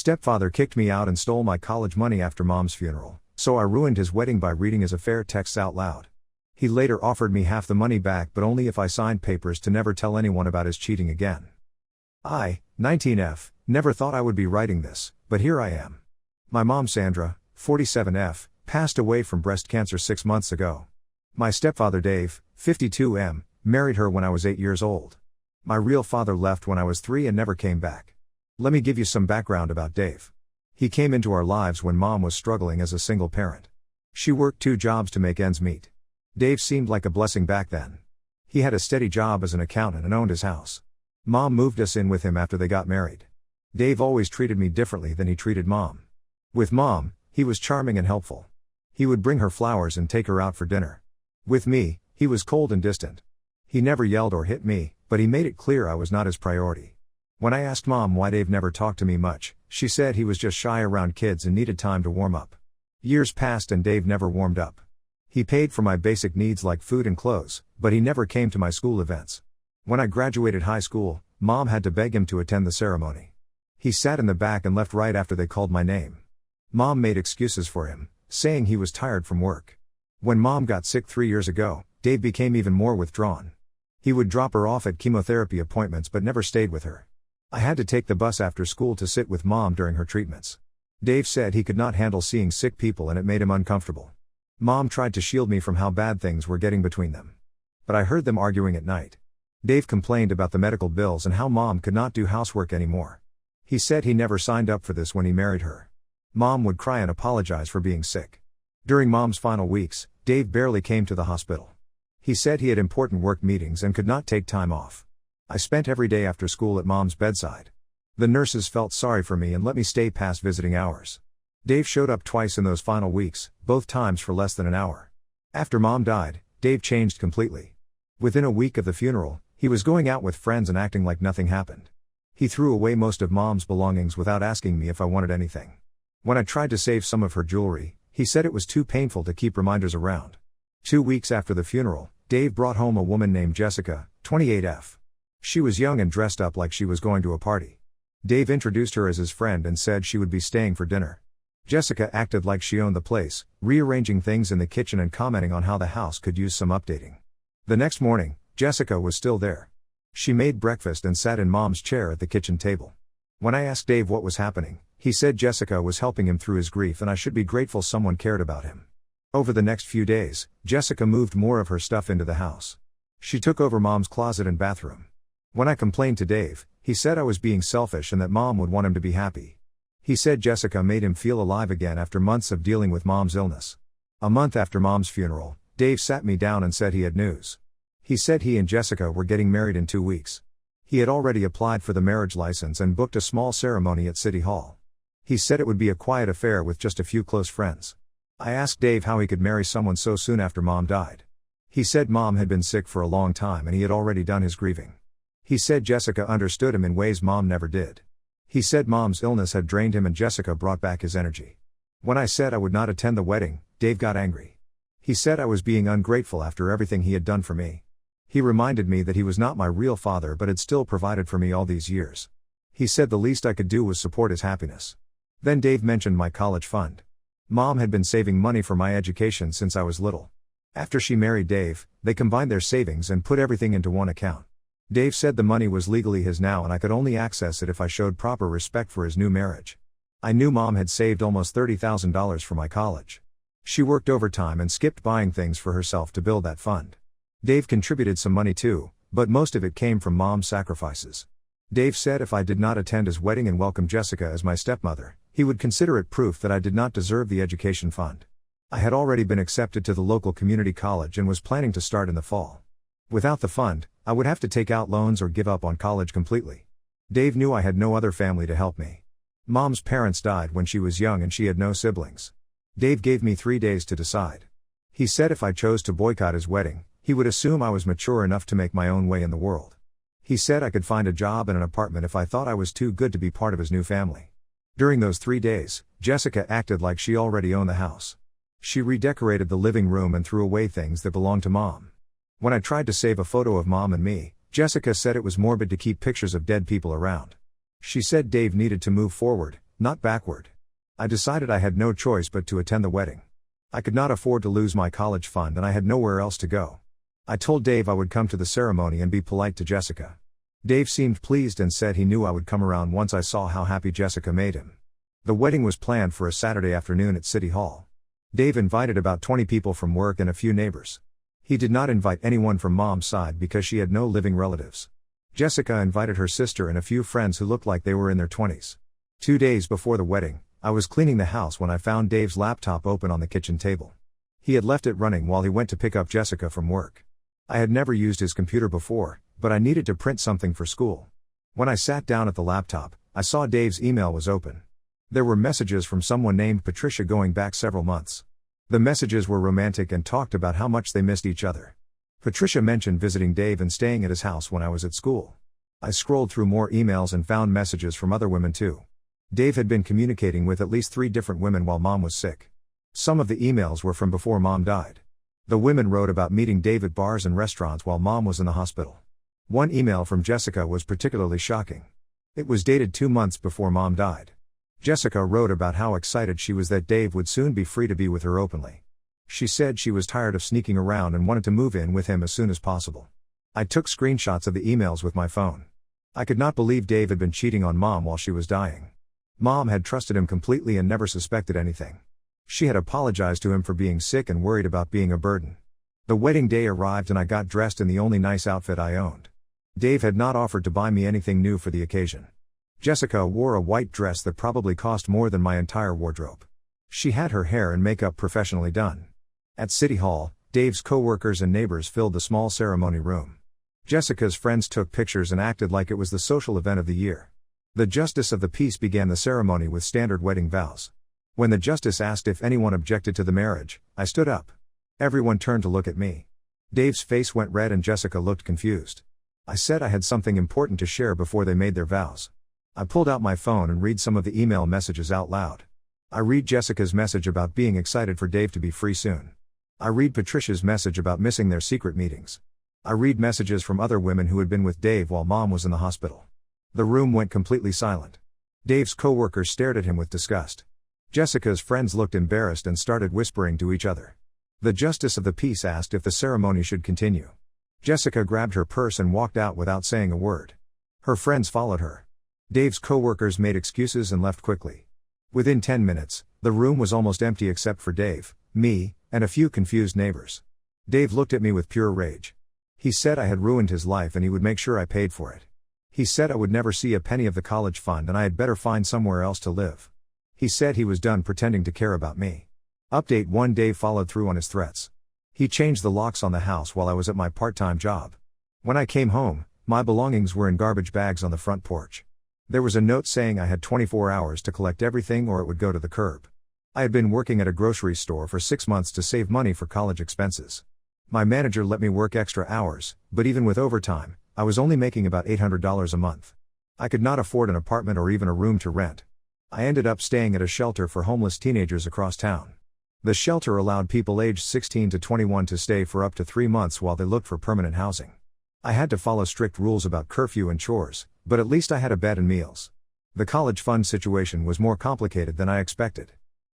stepfather kicked me out and stole my college money after mom's funeral, so I ruined his wedding by reading his affair texts out loud. He later offered me half the money back, but only if I signed papers to never tell anyone about his cheating again. I, 19F, never thought I would be writing this, but here I am. My mom Sandra, 47F, passed away from breast cancer 6 months ago. My stepfather Dave, 52M, married her when I was 8 years old. My real father left when I was 3 and never came back. Let me give you some background about Dave. He came into our lives when mom was struggling as a single parent. She worked 2 jobs to make ends meet. Dave seemed like a blessing back then. He had a steady job as an accountant and owned his house. Mom moved us in with him after they got married. Dave always treated me differently than he treated mom. With mom, he was charming and helpful. He would bring her flowers and take her out for dinner. With me, he was cold and distant. He never yelled or hit me, but he made it clear I was not his priority. When I asked mom why Dave never talked to me much, she said he was just shy around kids and needed time to warm up. Years passed and Dave never warmed up. He paid for my basic needs like food and clothes, but he never came to my school events. When I graduated high school, mom had to beg him to attend the ceremony. He sat in the back and left right after they called my name. Mom made excuses for him, saying he was tired from work. When mom got sick 3 years ago, Dave became even more withdrawn. He would drop her off at chemotherapy appointments but never stayed with her. I had to take the bus after school to sit with mom during her treatments. Dave said he could not handle seeing sick people and it made him uncomfortable. Mom tried to shield me from how bad things were getting between them. But I heard them arguing at night. Dave complained about the medical bills and how mom could not do housework anymore. He said he never signed up for this when he married her. Mom would cry and apologize for being sick. During mom's final weeks, Dave barely came to the hospital. He said he had important work meetings and could not take time off. I spent every day after school at mom's bedside. The nurses felt sorry for me and let me stay past visiting hours. Dave showed up twice in those final weeks, both times for less than an hour. After mom died, Dave changed completely. Within a week of the funeral, he was going out with friends and acting like nothing happened. He threw away most of mom's belongings without asking me if I wanted anything. When I tried to save some of her jewelry, he said it was too painful to keep reminders around. 2 weeks after the funeral, Dave brought home a woman named Jessica, 28F. She was young and dressed up like she was going to a party. Dave introduced her as his friend and said she would be staying for dinner. Jessica acted like she owned the place, rearranging things in the kitchen and commenting on how the house could use some updating. The next morning, Jessica was still there. She made breakfast and sat in mom's chair at the kitchen table. When I asked Dave what was happening, he said Jessica was helping him through his grief and I should be grateful someone cared about him. Over the next few days, Jessica moved more of her stuff into the house. She took over mom's closet and bathroom. When I complained to Dave, he said I was being selfish and that mom would want him to be happy. He said Jessica made him feel alive again after months of dealing with mom's illness. A month after mom's funeral, Dave sat me down and said he had news. He said he and Jessica were getting married in 2 weeks. He had already applied for the marriage license and booked a small ceremony at City Hall. He said it would be a quiet affair with just a few close friends. I asked Dave how he could marry someone so soon after mom died. He said mom had been sick for a long time and he had already done his grieving. He said Jessica understood him in ways mom never did. He said mom's illness had drained him and Jessica brought back his energy. When I said I would not attend the wedding, Dave got angry. He said I was being ungrateful after everything he had done for me. He reminded me that he was not my real father but had still provided for me all these years. He said the least I could do was support his happiness. Then Dave mentioned my college fund. Mom had been saving money for my education since I was little. After she married Dave, they combined their savings and put everything into one account. Dave said the money was legally his now and I could only access it if I showed proper respect for his new marriage. I knew mom had saved almost $30,000 for my college. She worked overtime and skipped buying things for herself to build that fund. Dave contributed some money too, but most of it came from mom's sacrifices. Dave said if I did not attend his wedding and welcome Jessica as my stepmother, he would consider it proof that I did not deserve the education fund. I had already been accepted to the local community college and was planning to start in the fall. Without the fund, I would have to take out loans or give up on college completely. Dave knew I had no other family to help me. Mom's parents died when she was young and she had no siblings. Dave gave me 3 days to decide. He said if I chose to boycott his wedding, he would assume I was mature enough to make my own way in the world. He said I could find a job and an apartment if I thought I was too good to be part of his new family. During those 3 days, Jessica acted like she already owned the house. She redecorated the living room and threw away things that belonged to mom. When I tried to save a photo of mom and me, Jessica said it was morbid to keep pictures of dead people around. She said Dave needed to move forward, not backward. I decided I had no choice but to attend the wedding. I could not afford to lose my college fund and I had nowhere else to go. I told Dave I would come to the ceremony and be polite to Jessica. Dave seemed pleased and said he knew I would come around once I saw how happy Jessica made him. The wedding was planned for a Saturday afternoon at City Hall. Dave invited about 20 people from work and a few neighbors. He did not invite anyone from Mom's side because she had no living relatives. Jessica invited her sister and a few friends who looked like they were in their 20s. 2 days before the wedding, I was cleaning the house when I found Dave's laptop open on the kitchen table. He had left it running while he went to pick up Jessica from work. I had never used his computer before, but I needed to print something for school. When I sat down at the laptop, I saw Dave's email was open. There were messages from someone named Patricia going back several months. The messages were romantic and talked about how much they missed each other. Patricia mentioned visiting Dave and staying at his house when I was at school. I scrolled through more emails and found messages from other women too. Dave had been communicating with at least 3 different women while Mom was sick. Some of the emails were from before Mom died. The women wrote about meeting Dave at bars and restaurants while Mom was in the hospital. One email from Jessica was particularly shocking. It was dated 2 months before Mom died. Jessica wrote about how excited she was that Dave would soon be free to be with her openly. She said she was tired of sneaking around and wanted to move in with him as soon as possible. I took screenshots of the emails with my phone. I could not believe Dave had been cheating on Mom while she was dying. Mom had trusted him completely and never suspected anything. She had apologized to him for being sick and worried about being a burden. The wedding day arrived and I got dressed in the only nice outfit I owned. Dave had not offered to buy me anything new for the occasion. Jessica wore a white dress that probably cost more than my entire wardrobe. She had her hair and makeup professionally done. At City Hall, Dave's co-workers and neighbors filled the small ceremony room. Jessica's friends took pictures and acted like it was the social event of the year. The Justice of the Peace began the ceremony with standard wedding vows. When the Justice asked if anyone objected to the marriage, I stood up. Everyone turned to look at me. Dave's face went red and Jessica looked confused. I said I had something important to share before they made their vows. I pulled out my phone and read some of the email messages out loud. I read Jessica's message about being excited for Dave to be free soon. I read Patricia's message about missing their secret meetings. I read messages from other women who had been with Dave while Mom was in the hospital. The room went completely silent. Dave's co-workers stared at him with disgust. Jessica's friends looked embarrassed and started whispering to each other. The Justice of the Peace asked if the ceremony should continue. Jessica grabbed her purse and walked out without saying a word. Her friends followed her. Dave's co-workers made excuses and left quickly. Within 10 minutes, the room was almost empty except for Dave, me, and a few confused neighbors. Dave looked at me with pure rage. He said I had ruined his life and he would make sure I paid for it. He said I would never see a penny of the college fund and I had better find somewhere else to live. He said he was done pretending to care about me. Update 1: Dave followed through on his threats. He changed the locks on the house while I was at my part-time job. When I came home, my belongings were in garbage bags on the front porch. There was a note saying I had 24 hours to collect everything or it would go to the curb. I had been working at a grocery store for 6 months to save money for college expenses. My manager let me work extra hours, but even with overtime, I was only making about $800 a month. I could not afford an apartment or even a room to rent. I ended up staying at a shelter for homeless teenagers across town. The shelter allowed people aged 16 to 21 to stay for up to 3 months while they looked for permanent housing. I had to follow strict rules about curfew and chores, but at least I had a bed and meals. The college fund situation was more complicated than I expected.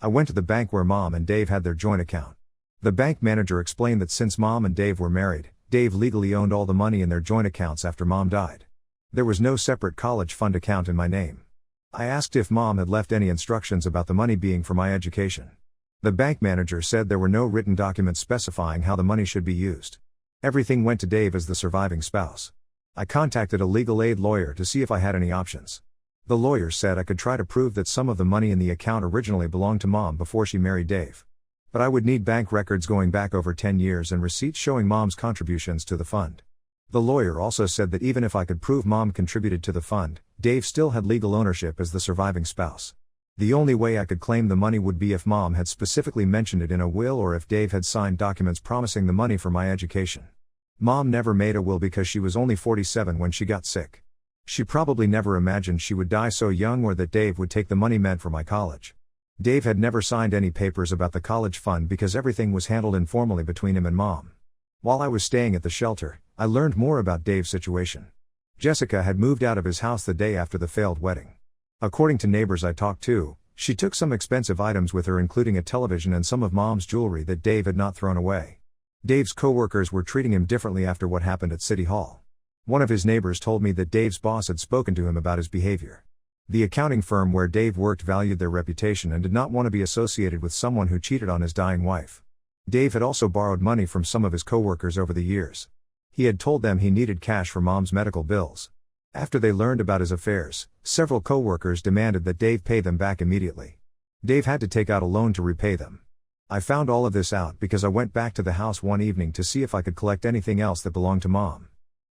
I went to the bank where Mom and Dave had their joint account. The bank manager explained that since Mom and Dave were married, Dave legally owned all the money in their joint accounts after Mom died. There was no separate college fund account in my name. I asked if Mom had left any instructions about the money being for my education. The bank manager said there were no written documents specifying how the money should be used. Everything went to Dave as the surviving spouse. I contacted a legal aid lawyer to see if I had any options. The lawyer said I could try to prove that some of the money in the account originally belonged to Mom before she married Dave. But I would need bank records going back over 10 years and receipts showing Mom's contributions to the fund. The lawyer also said that even if I could prove Mom contributed to the fund, Dave still had legal ownership as the surviving spouse. The only way I could claim the money would be if Mom had specifically mentioned it in a will or if Dave had signed documents promising the money for my education. Mom never made a will because she was only 47 when she got sick. She probably never imagined she would die so young or that Dave would take the money meant for my college. Dave had never signed any papers about the college fund because everything was handled informally between him and Mom. While I was staying at the shelter, I learned more about Dave's situation. Jessica had moved out of his house the day after the failed wedding. According to neighbors I talked to, she took some expensive items with her, including a television and some of Mom's jewelry that Dave had not thrown away. Dave's coworkers were treating him differently after what happened at City Hall. One of his neighbors told me that Dave's boss had spoken to him about his behavior. The accounting firm where Dave worked valued their reputation and did not want to be associated with someone who cheated on his dying wife. Dave had also borrowed money from some of his coworkers over the years. He had told them he needed cash for Mom's medical bills. After they learned about his affairs, several coworkers demanded that Dave pay them back immediately. Dave had to take out a loan to repay them. I found all of this out because I went back to the house one evening to see if I could collect anything else that belonged to Mom.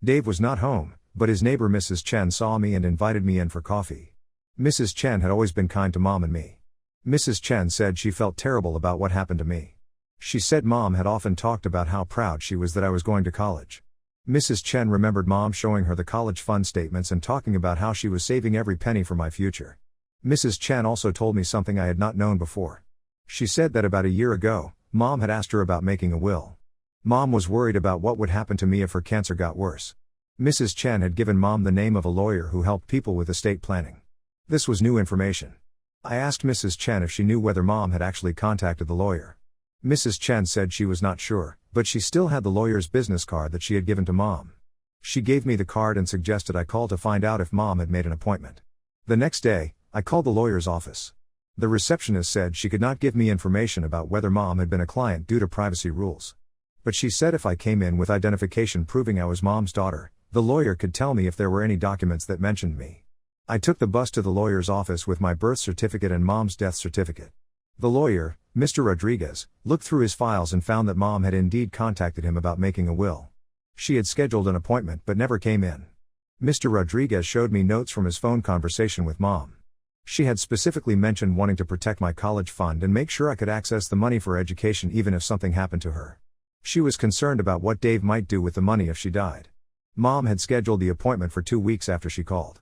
Dave was not home, but his neighbor Mrs. Chen saw me and invited me in for coffee. Mrs. Chen had always been kind to Mom and me. Mrs. Chen said she felt terrible about what happened to me. She said Mom had often talked about how proud she was that I was going to college. Mrs. Chen remembered Mom showing her the college fund statements and talking about how she was saving every penny for my future. Mrs. Chen also told me something I had not known before. She said that about a year ago, Mom had asked her about making a will. Mom was worried about what would happen to me if her cancer got worse. Mrs. Chen had given Mom the name of a lawyer who helped people with estate planning. This was new information. I asked Mrs. Chen if she knew whether Mom had actually contacted the lawyer. Mrs. Chen said she was not sure, but she still had the lawyer's business card that she had given to Mom. She gave me the card and suggested I call to find out if Mom had made an appointment. The next day, I called the lawyer's office. The receptionist said she could not give me information about whether Mom had been a client due to privacy rules. But she said if I came in with identification proving I was Mom's daughter, the lawyer could tell me if there were any documents that mentioned me. I took the bus to the lawyer's office with my birth certificate and Mom's death certificate. The lawyer, Mr. Rodriguez, looked through his files and found that Mom had indeed contacted him about making a will. She had scheduled an appointment but never came in. Mr. Rodriguez showed me notes from his phone conversation with Mom. She had specifically mentioned wanting to protect my college fund and make sure I could access the money for education even if something happened to her. She was concerned about what Dave might do with the money if she died. Mom had scheduled the appointment for 2 weeks after she called.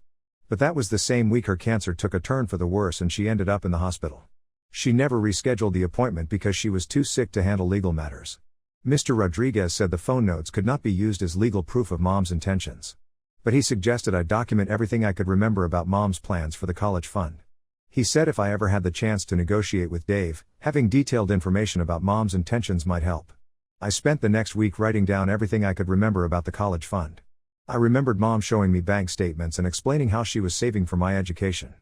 But that was the same week her cancer took a turn for the worse and she ended up in the hospital. She never rescheduled the appointment because she was too sick to handle legal matters. Mr. Rodriguez said the phone notes could not be used as legal proof of Mom's intentions. But he suggested I document everything I could remember about Mom's plans for the college fund. He said if I ever had the chance to negotiate with Dave, having detailed information about Mom's intentions might help. I spent the next week writing down everything I could remember about the college fund. I remembered Mom showing me bank statements and explaining how she was saving for my education.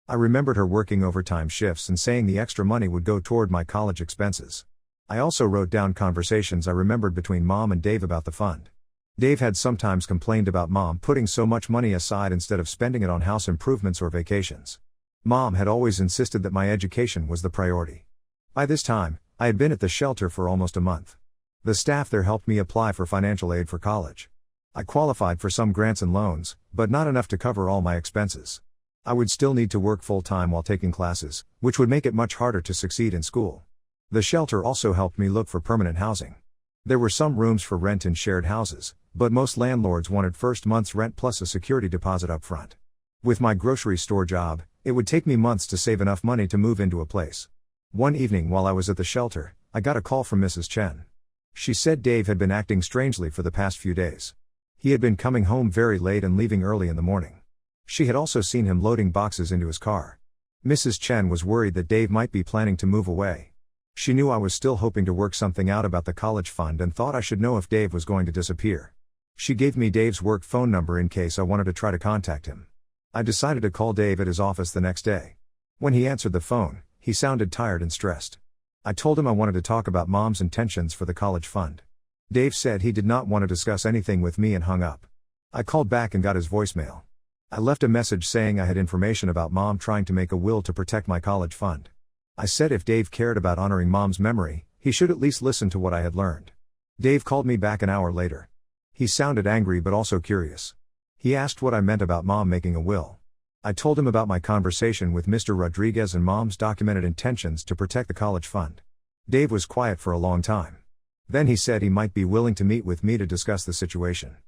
I remembered her working overtime shifts and saying the extra money would go toward my college expenses. I also wrote down conversations I remembered between Mom and Dave about the fund. Dave had sometimes complained about Mom putting so much money aside instead of spending it on house improvements or vacations. Mom had always insisted that my education was the priority. By this time, I had been at the shelter for almost a month. The staff there helped me apply for financial aid for college. I qualified for some grants and loans, but not enough to cover all my expenses. I would still need to work full-time while taking classes, which would make it much harder to succeed in school. The shelter also helped me look for permanent housing. There were some rooms for rent in shared houses, but most landlords wanted first month's rent plus a security deposit up front. With my grocery store job, it would take me months to save enough money to move into a place. One evening while I was at the shelter, I got a call from Mrs. Chen. She said Dave had been acting strangely for the past few days. He had been coming home very late and leaving early in the morning. She had also seen him loading boxes into his car. Mrs. Chen was worried that Dave might be planning to move away. She knew I was still hoping to work something out about the college fund and thought I should know if Dave was going to disappear. She gave me Dave's work phone number in case I wanted to try to contact him. I decided to call Dave at his office the next day. When he answered the phone, he sounded tired and stressed. I told him I wanted to talk about Mom's intentions for the college fund. Dave said he did not want to discuss anything with me and hung up. I called back and got his voicemail. I left a message saying I had information about Mom trying to make a will to protect my college fund. I said if Dave cared about honoring Mom's memory, he should at least listen to what I had learned. Dave called me back an hour later. He sounded angry but also curious. He asked what I meant about Mom making a will. I told him about my conversation with Mr. Rodriguez and Mom's documented intentions to protect the college fund. Dave was quiet for a long time. Then he said he might be willing to meet with me to discuss the situation.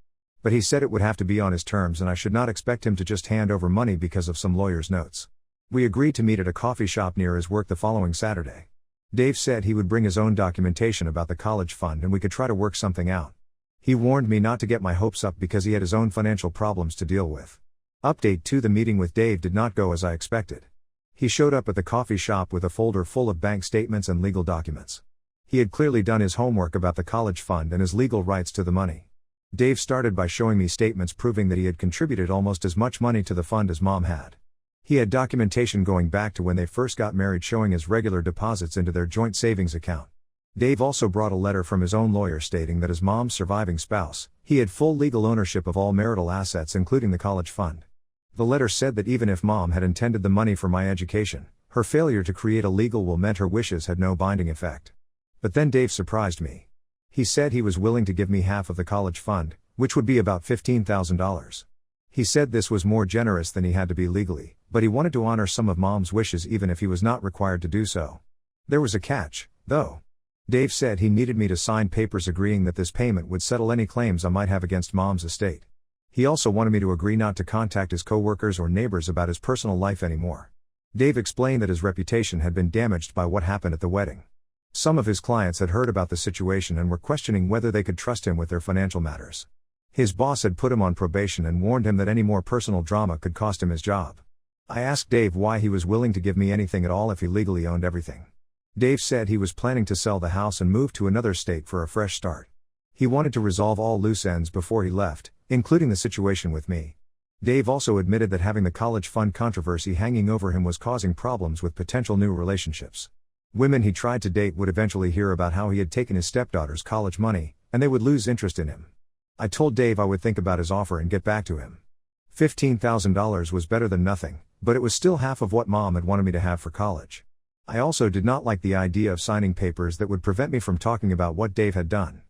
But he said it would have to be on his terms and I should not expect him to just hand over money because of some lawyer's notes. We agreed to meet at a coffee shop near his work the following Saturday. Dave said he would bring his own documentation about the college fund and we could try to work something out. He warned me not to get my hopes up because he had his own financial problems to deal with. Update 2: The meeting with Dave did not go as I expected. He showed up at the coffee shop with a folder full of bank statements and legal documents. He had clearly done his homework about the college fund and his legal rights to the money. Dave started by showing me statements proving that he had contributed almost as much money to the fund as Mom had. He had documentation going back to when they first got married showing his regular deposits into their joint savings account. Dave also brought a letter from his own lawyer stating that as Mom's surviving spouse, he had full legal ownership of all marital assets including the college fund. The letter said that even if Mom had intended the money for my education, her failure to create a legal will meant her wishes had no binding effect. But then Dave surprised me. He said he was willing to give me half of the college fund, which would be about $15,000. He said this was more generous than he had to be legally, but he wanted to honor some of Mom's wishes even if he was not required to do so. There was a catch, though. Dave said he needed me to sign papers agreeing that this payment would settle any claims I might have against Mom's estate. He also wanted me to agree not to contact his co-workers or neighbors about his personal life anymore. Dave explained that his reputation had been damaged by what happened at the wedding. Some of his clients had heard about the situation and were questioning whether they could trust him with their financial matters. His boss had put him on probation and warned him that any more personal drama could cost him his job. I asked Dave why he was willing to give me anything at all if he legally owned everything. Dave said he was planning to sell the house and move to another state for a fresh start. He wanted to resolve all loose ends before he left, including the situation with me. Dave also admitted that having the college fund controversy hanging over him was causing problems with potential new relationships. Women he tried to date would eventually hear about how he had taken his stepdaughter's college money, and they would lose interest in him. I told Dave I would think about his offer and get back to him. $15,000 was better than nothing, but it was still half of what Mom had wanted me to have for college. I also did not like the idea of signing papers that would prevent me from talking about what Dave had done.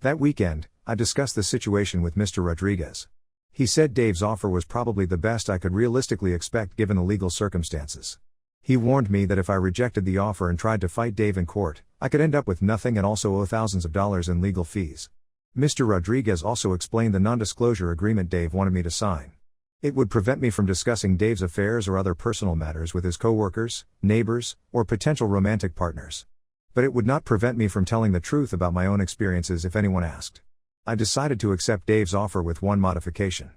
That weekend, I discussed the situation with Mr. Rodriguez. He said Dave's offer was probably the best I could realistically expect given the legal circumstances. He warned me that if I rejected the offer and tried to fight Dave in court, I could end up with nothing and also owe thousands of dollars in legal fees. Mr. Rodriguez also explained the non-disclosure agreement Dave wanted me to sign. It would prevent me from discussing Dave's affairs or other personal matters with his co-workers, neighbors, or potential romantic partners. But it would not prevent me from telling the truth about my own experiences if anyone asked. I decided to accept Dave's offer with one modification.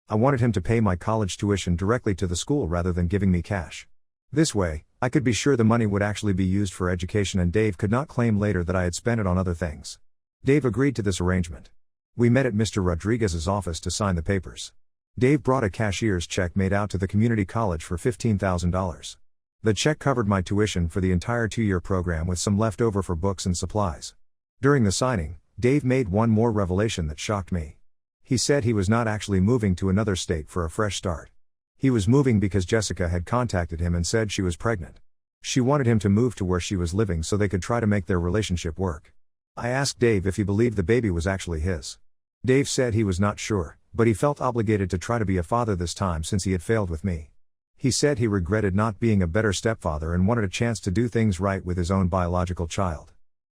I wanted him to pay my college tuition directly to the school rather than giving me cash. This way, I could be sure the money would actually be used for education and Dave could not claim later that I had spent it on other things. Dave agreed to this arrangement. We met at Mr. Rodriguez's office to sign the papers. Dave brought a cashier's check made out to the community college for $15,000. The check covered my tuition for the entire 2-year program with some left over for books and supplies. During the signing, Dave made one more revelation that shocked me. He said he was not actually moving to another state for a fresh start. He was moving because Jessica had contacted him and said she was pregnant. She wanted him to move to where she was living so they could try to make their relationship work. I asked Dave if he believed the baby was actually his. Dave said he was not sure, but he felt obligated to try to be a father this time since he had failed with me. He said he regretted not being a better stepfather and wanted a chance to do things right with his own biological child.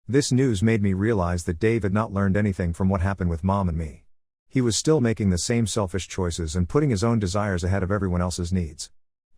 This news made me realize that Dave had not learned anything from what happened with Mom and me. He was still making the same selfish choices and putting his own desires ahead of everyone else's needs.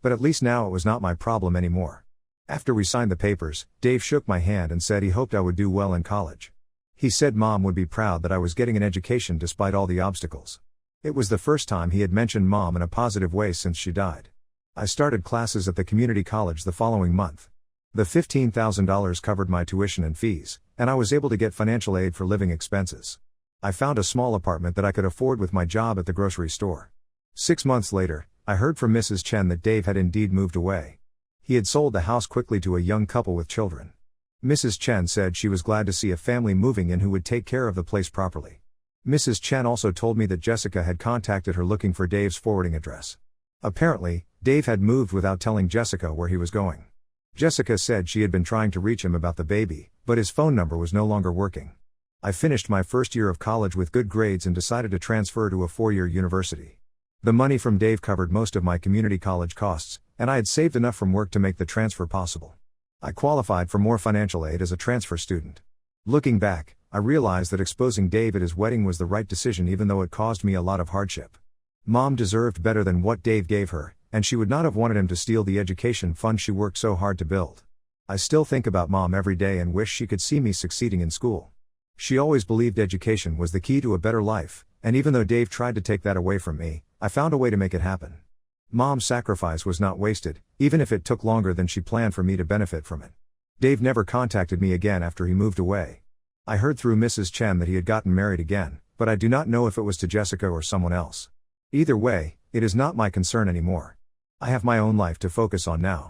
But at least now it was not my problem anymore. After we signed the papers, Dave shook my hand and said he hoped I would do well in college. He said Mom would be proud that I was getting an education despite all the obstacles. It was the first time he had mentioned Mom in a positive way since she died. I started classes at the community college the following month. The $15,000 covered my tuition and fees, and I was able to get financial aid for living expenses. I found a small apartment that I could afford with my job at the grocery store. 6 months later, I heard from Mrs. Chen that Dave had indeed moved away. He had sold the house quickly to a young couple with children. Mrs. Chen said she was glad to see a family moving in who would take care of the place properly. Mrs. Chen also told me that Jessica had contacted her looking for Dave's forwarding address. Apparently, Dave had moved without telling Jessica where he was going. Jessica said she had been trying to reach him about the baby, but his phone number was no longer working. I finished my first year of college with good grades and decided to transfer to a 4-year university. The money from Dave covered most of my community college costs, and I had saved enough from work to make the transfer possible. I qualified for more financial aid as a transfer student. Looking back, I realized that exposing Dave at his wedding was the right decision even though it caused me a lot of hardship. Mom deserved better than what Dave gave her, and she would not have wanted him to steal the education fund she worked so hard to build. I still think about Mom every day and wish she could see me succeeding in school. She always believed education was the key to a better life, and even though Dave tried to take that away from me, I found a way to make it happen. Mom's sacrifice was not wasted, even if it took longer than she planned for me to benefit from it. Dave never contacted me again after he moved away. I heard through Mrs. Chen that he had gotten married again, but I do not know if it was to Jessica or someone else. Either way, it is not my concern anymore. I have my own life to focus on now.